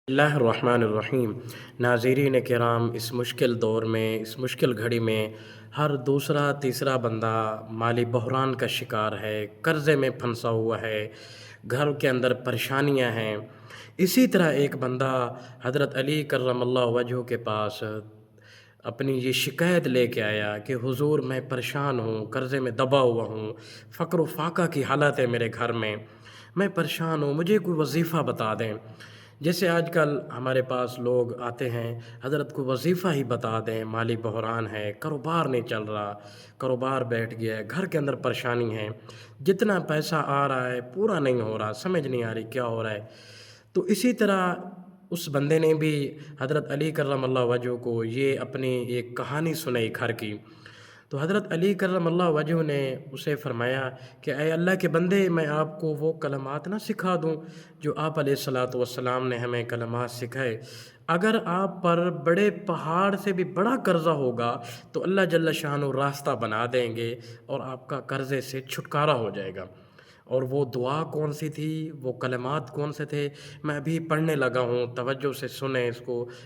اللہ الرحمن الرحیم۔ ناظرین کرام، اس مشکل دور میں، اس مشکل گھڑی میں ہر دوسرا تیسرا بندہ مالی بحران کا شکار ہے، قرضے میں پھنسا ہوا ہے، گھر کے اندر پریشانیاں ہیں۔ اسی طرح ایک بندہ حضرت علی کرم اللہ وجہہ کے پاس اپنی یہ شکایت لے کے آیا کہ حضور میں پریشان ہوں، قرضے میں دبا ہوا ہوں، فقر و فاقہ کی حالت ہے میرے گھر میں پریشان ہوں، مجھے کوئی وظیفہ بتا دیں۔ جیسے آج کل ہمارے پاس لوگ آتے ہیں، حضرت کو وظیفہ ہی بتا دیں، مالی بحران ہے، کاروبار نہیں چل رہا، کاروبار بیٹھ گیا ہے، گھر کے اندر پریشانی ہے، جتنا پیسہ آ رہا ہے پورا نہیں ہو رہا، سمجھ نہیں آ رہی کیا ہو رہا ہے۔ تو اسی طرح اس بندے نے بھی حضرت علی کرم اللہ وجہہ کو یہ اپنی ایک کہانی سنائی گھر کی۔ تو حضرت علی کرم اللہ وجہہ نے اسے فرمایا کہ اے اللہ کے بندے، میں آپ کو وہ کلمات نہ سکھا دوں جو آپ علیہ الصلاۃ والسلام نے ہمیں کلمات سکھائے۔ اگر آپ پر بڑے پہاڑ سے بھی بڑا قرضہ ہوگا تو اللہ جل شانہ راستہ بنا دیں گے اور آپ کا قرضے سے چھٹکارا ہو جائے گا۔ اور وہ دعا کون سی تھی، وہ کلمات کون سے تھے، میں ابھی پڑھنے لگا ہوں، توجہ سے سنیں،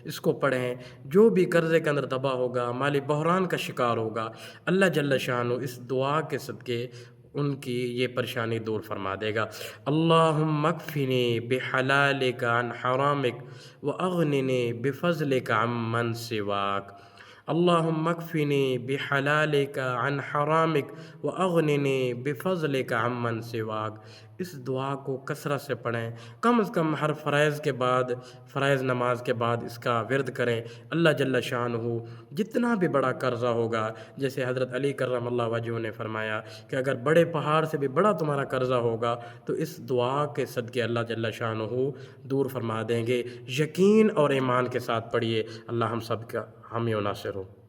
اس کو پڑھیں۔ جو بھی قرضے کے اندر دبا ہوگا، مالی بحران کا شکار ہوگا، اللہ جل شانہ اس دعا کے صدقے ان کی یہ پریشانی دور فرما دے گا۔ اللہم اکفنی بحلالک عن حرامک واغننی بفضلک عمن سواک۔ اللہم اکفنی بحلالک عن حرامک واغننی بفضلک عمن سواک۔ اس دعا کو کثرت سے پڑھیں، کم از کم ہر فرائض نماز کے بعد اس کا ورد کریں۔ اللہ جل شانہ جتنا بھی بڑا قرضہ ہوگا، جیسے حضرت علی کرم اللہ وجہہ نے فرمایا کہ اگر بڑے پہاڑ سے بھی بڑا تمہارا قرضہ ہوگا تو اس دعا کے صدقے اللہ جل شانہ دور فرما دیں گے۔ یقین اور ایمان کے ساتھ پڑھیے۔ اللہ ہم سب کا حامی و ناصر ہو۔